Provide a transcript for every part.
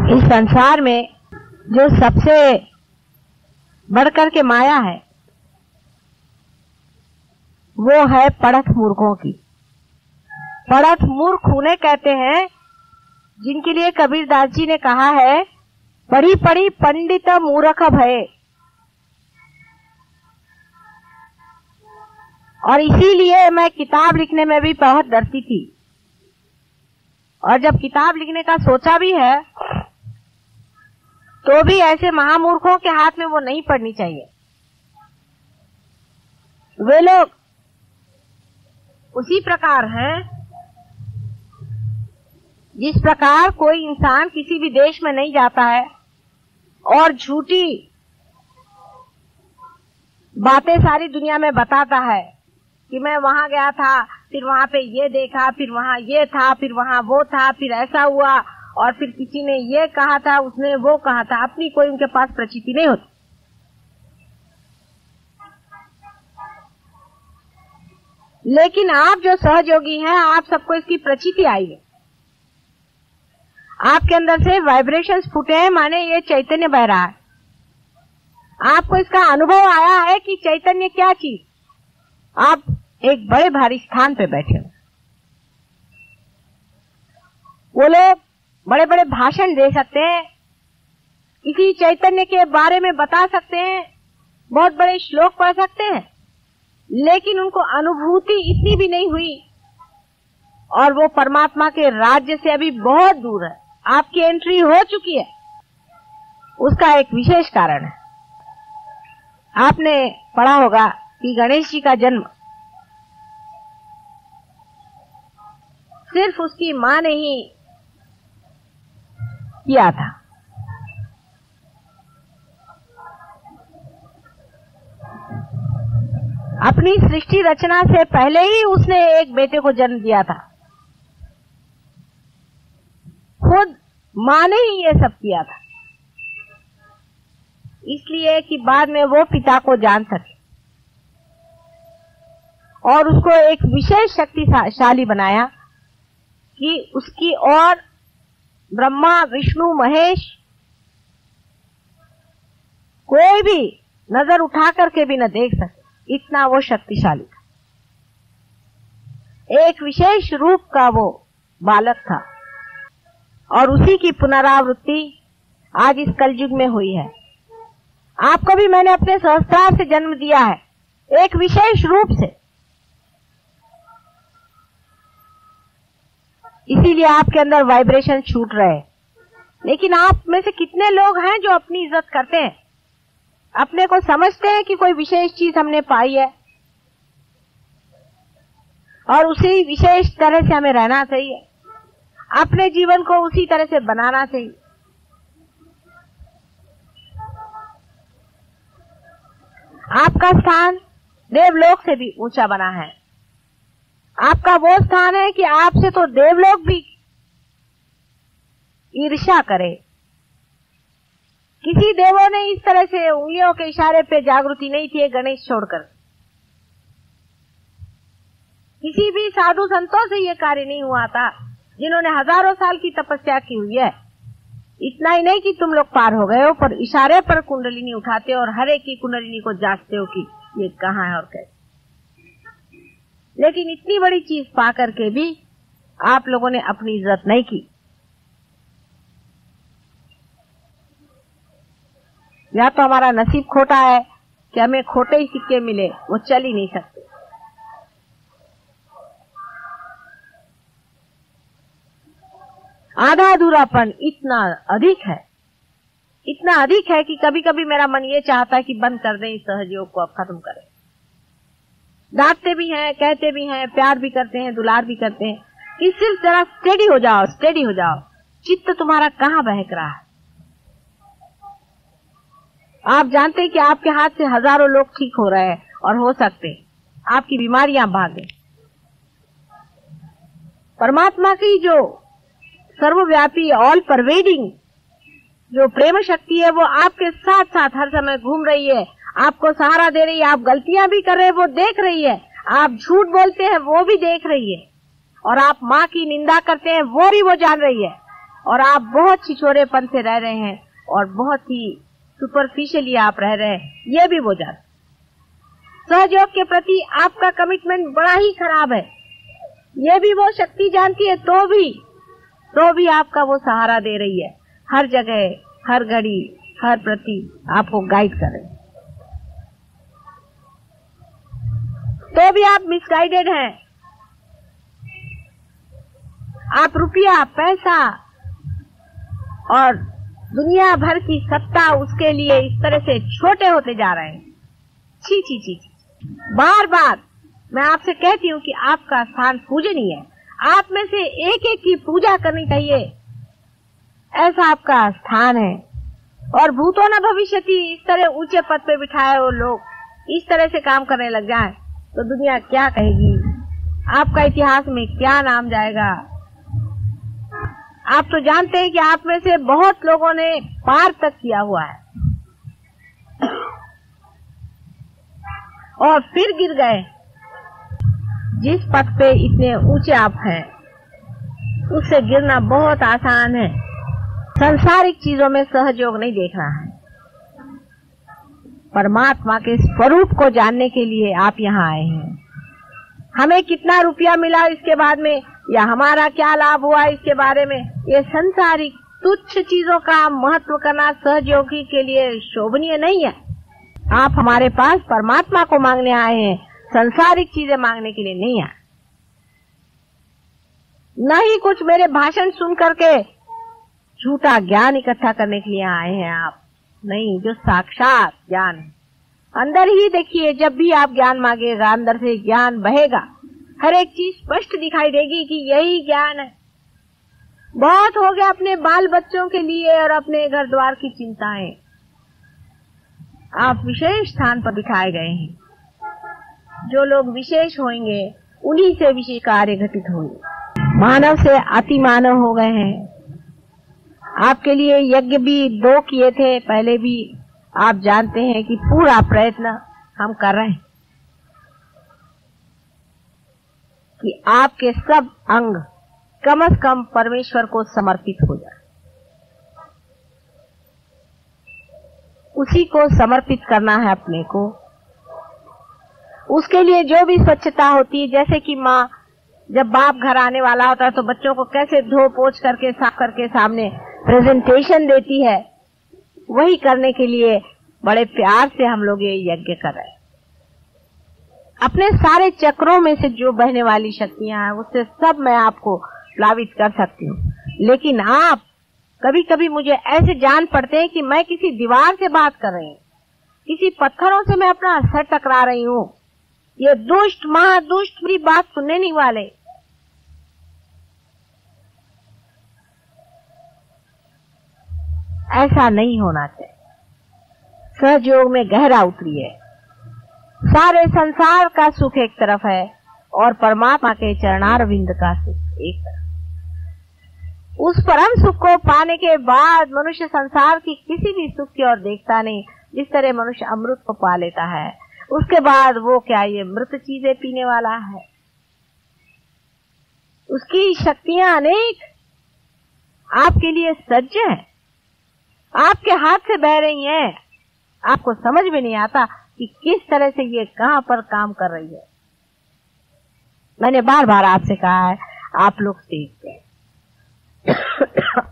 इस संसार में जो सबसे बढ़कर के माया है वो है पढ़त मूर्खों की। पढ़त मूर्ख उन्हें कहते हैं जिनके लिए कबीरदास जी ने कहा है, पढ़ी पढ़ी पंडित मूर्ख भये। और इसीलिए मैं किताब लिखने में भी बहुत डरती थी, और जब किताब लिखने का सोचा भी है तो भी ऐसे महामूर्खों के हाथ में वो नहीं पड़नी चाहिए। वे लोग उसी प्रकार हैं जिस प्रकार कोई इंसान किसी भी देश में नहीं जाता है और झूठी बातें सारी दुनिया में बताता है कि मैं वहां गया था, फिर वहां पे ये देखा, फिर वहां ये था, फिर वहां वो था, फिर ऐसा हुआ, और फिर किसी ने ये कहा था, उसने वो कहा था। अपनी कोई उनके पास प्रचिति नहीं होती। लेकिन आप जो सहयोगी हैं, आप सबको इसकी प्रचिति आई है। आपके अंदर से वाइब्रेशंस फूटे हैं, माने ये चैतन्य बह रहा है। आपको इसका अनुभव आया है कि चैतन्य क्या चीज। आप एक बड़े भारी स्थान पे बैठे हो। वो लोग बड़े बड़े भाषण दे सकते हैं, किसी चैतन्य के बारे में बता सकते हैं, बहुत बड़े श्लोक पढ़ सकते हैं, लेकिन उनको अनुभूति इतनी भी नहीं हुई और वो परमात्मा के राज्य से अभी बहुत दूर है। आपकी एंट्री हो चुकी है, उसका एक विशेष कारण है। आपने पढ़ा होगा कि गणेश जी का जन्म सिर्फ उसकी मां ने ही किया था। अपनी सृष्टि रचना से पहले ही उसने एक बेटे को जन्म दिया था। खुद मां ने ही ये सब किया था, इसलिए कि बाद में वो पिता को जान सके और उसको एक विशेष शक्तिशाली बनाया कि उसकी और ब्रह्मा विष्णु महेश कोई भी नजर उठा करके भी न देख सके, इतना वो शक्तिशाली था। एक विशेष रूप का वो बालक था और उसी की पुनरावृत्ति आज इस कलयुग में हुई है। आपको भी मैंने अपने सहस्त्रार से जन्म दिया है, एक विशेष रूप से। इसीलिए आपके अंदर वाइब्रेशन छूट रहे हैं। लेकिन आप में से कितने लोग हैं जो अपनी इज्जत करते हैं, अपने को समझते हैं कि कोई विशेष चीज हमने पाई है और उसी विशेष तरह से हमें रहना चाहिए, अपने जीवन को उसी तरह से बनाना चाहिए। आपका स्थान देवलोक से भी ऊंचा बना है। आपका वो स्थान है कि आपसे तो देवलोक भी ईर्ष्या करे। किसी देवों ने इस तरह से उंगलियों के इशारे पे जागृति नहीं थी गणेश छोड़कर। किसी भी साधु संतों से ये कार्य नहीं हुआ था जिन्होंने हजारों साल की तपस्या की हुई है। इतना ही नहीं कि तुम लोग पार हो गए हो, पर इशारे पर कुंडलिनी उठाते हो और हर एक की कुंडलिनी को जांचते हो कि ये कहाँ है और कैसे। लेकिन इतनी बड़ी चीज पा करके भी आप लोगों ने अपनी इज्जत नहीं की। या तो हमारा नसीब खोटा है कि हमें खोटे ही सिक्के मिले, वो चल ही नहीं सकते। आधा अधूरापन इतना अधिक है कि कभी कभी मेरा मन ये चाहता है कि बंद कर दें, इस सहयोग को अब खत्म करें। डांटते भी हैं, कहते भी हैं, प्यार भी करते हैं, दुलार भी करते हैं कि सिर्फ जरा स्टेडी हो जाओ। चित्त तुम्हारा कहाँ बहक रहा है। आप जानते हैं कि आपके हाथ से हजारों लोग ठीक हो रहे हैं और हो सकते हैं आपकी बीमारियां भागे। परमात्मा की जो सर्वव्यापी ऑल परवेडिंग जो प्रेम शक्ति है वो आपके साथ साथ हर समय घूम रही है, आपको सहारा दे रही है। आप गलतियां भी कर रहे हैं, वो देख रही है। आप झूठ बोलते हैं, वो भी देख रही है। और आप माँ की निंदा करते हैं, वो भी वो जान रही है। और आप बहुत छिछोरेपन से रह रहे हैं और बहुत ही सुपरफिशियली आप रह रहे हैं, ये भी वो जानते। सहयोग के प्रति आपका कमिटमेंट बड़ा ही खराब है, ये भी वो शक्ति जानती है, तो भी आपका वो सहारा दे रही है, हर जगह, हर घड़ी, हर प्रति आपको गाइड कर रही है, तो भी आप मिसगाइडेड हैं। आप रुपया, पैसा और दुनिया भर की सत्ता, उसके लिए इस तरह से छोटे होते जा रहे हैं। छी छी छी, बार बार मैं आपसे कहती हूँ कि आपका स्थान पूजनीय है, आप में से एक एक की पूजा करनी चाहिए, ऐसा आपका स्थान है। और भूतो न भविष्यति, इस तरह ऊंचे पद पे बिठाए वो लोग इस तरह से काम करने लग जाएं तो दुनिया क्या कहेगी, आपका इतिहास में क्या नाम जाएगा। आप तो जानते हैं कि आप में से बहुत लोगों ने पार तक किया हुआ है और फिर गिर गए। जिस पद पे इतने ऊंचे आप हैं, उससे गिरना बहुत आसान है। सांसारिक चीजों में सहयोग नहीं देखना है, परमात्मा के स्वरूप को जानने के लिए आप यहाँ आए हैं। हमें कितना रुपया मिला इसके बाद में, या हमारा क्या लाभ हुआ इसके बारे में, ये संसारिक तुच्छ चीजों का महत्व करना सहयोगी के लिए शोभनीय नहीं है। आप हमारे पास परमात्मा को मांगने आए हैं, संसारिक चीजें मांगने के लिए नहीं आए। न ही कुछ मेरे भाषण सुन करके झूठा ज्ञान इकट्ठा करने के लिए आए हैं आप, नहीं, जो साक्षात ज्ञान है। अंदर ही देखिए, जब भी आप ज्ञान मांगेगा अंदर से ज्ञान बहेगा, हर एक चीज स्पष्ट दिखाई देगी कि यही ज्ञान है। बहुत हो गया अपने बाल बच्चों के लिए और अपने घर द्वार की चिंताएं, आप विशेष स्थान पर बिठाए गए हैं। जो लोग विशेष होंगे उन्हीं से विशेष कार्य घटित होंगे। मानव से अति मानव हो गए हैं। आपके लिए यज्ञ भी 2 किए थे पहले भी, आप जानते हैं कि पूरा प्रयत्न हम कर रहे हैं कि आपके सब अंग कम से कम परमेश्वर को समर्पित हो जाए। उसी को समर्पित करना है अपने को। उसके लिए जो भी स्वच्छता होती है, जैसे कि माँ जब बाप घर आने वाला होता है तो बच्चों को कैसे धो पोछ करके साफ करके सामने प्रेजेंटेशन देती है, वही करने के लिए बड़े प्यार से हम लोग ये यज्ञ कर रहे हैं। अपने सारे चक्रों में से जो बहने वाली शक्तियां हैं उससे सब मैं आपको प्लावित कर सकती हूँ, लेकिन आप कभी कभी मुझे ऐसे जान पड़ते हैं कि मैं किसी दीवार से बात कर रही हूँ, किसी पत्थरों से मैं अपना सर टकरा रही हूँ। ये दुष्ट महादुष्ट मेरी बात सुनने नहीं वाले। ऐसा नहीं होना चाहिए। सहयोग में गहरा उतरिए। सारे संसार का सुख एक तरफ है और परमात्मा के चरणारविंद का सुख एक तरफ। उस परम सुख को पाने के बाद मनुष्य संसार की किसी भी सुख की ओर देखता नहीं। जिस तरह मनुष्य अमृत को पा लेता है, उसके बाद वो क्या ये मृत चीजें पीने वाला है। उसकी शक्तियां अनेक आपके लिए सज्ज हैं, आपके हाथ से बह रही हैं। आपको समझ में नहीं आता कि किस तरह से ये कहां पर काम कर रही है। मैंने बार बार आपसे कहा है, आप लोग सीखते हैं।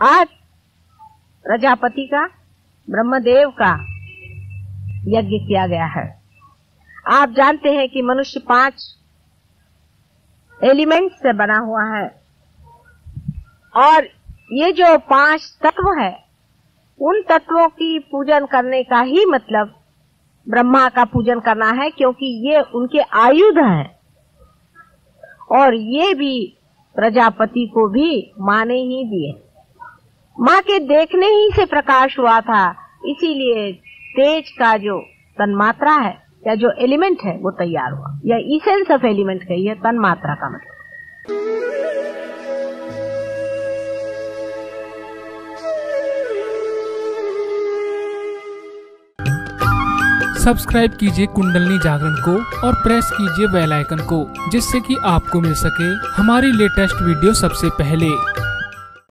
आज प्रजापति का, ब्रह्मदेव का यज्ञ किया गया है। आप जानते हैं कि मनुष्य 5 एलिमेंट से बना हुआ है और ये जो 5 तत्व है, उन तत्वों की पूजन करने का ही मतलब ब्रह्मा का पूजन करना है, क्योंकि ये उनके आयुध हैं और ये भी प्रजापति को भी माँ ने ही दिए। माँ के देखने ही से प्रकाश हुआ था, इसीलिए तेज का जो तन्मात्रा है या जो एलिमेंट है वो तैयार हुआ। या इसेंस ऑफ एलिमेंट कही है तन्मात्रा का मतलब। सब्सक्राइब कीजिए कुंडलनी जागरण को और प्रेस कीजिए बेल आइकन को, जिससे कि आपको मिल सके हमारी लेटेस्ट वीडियो सबसे पहले।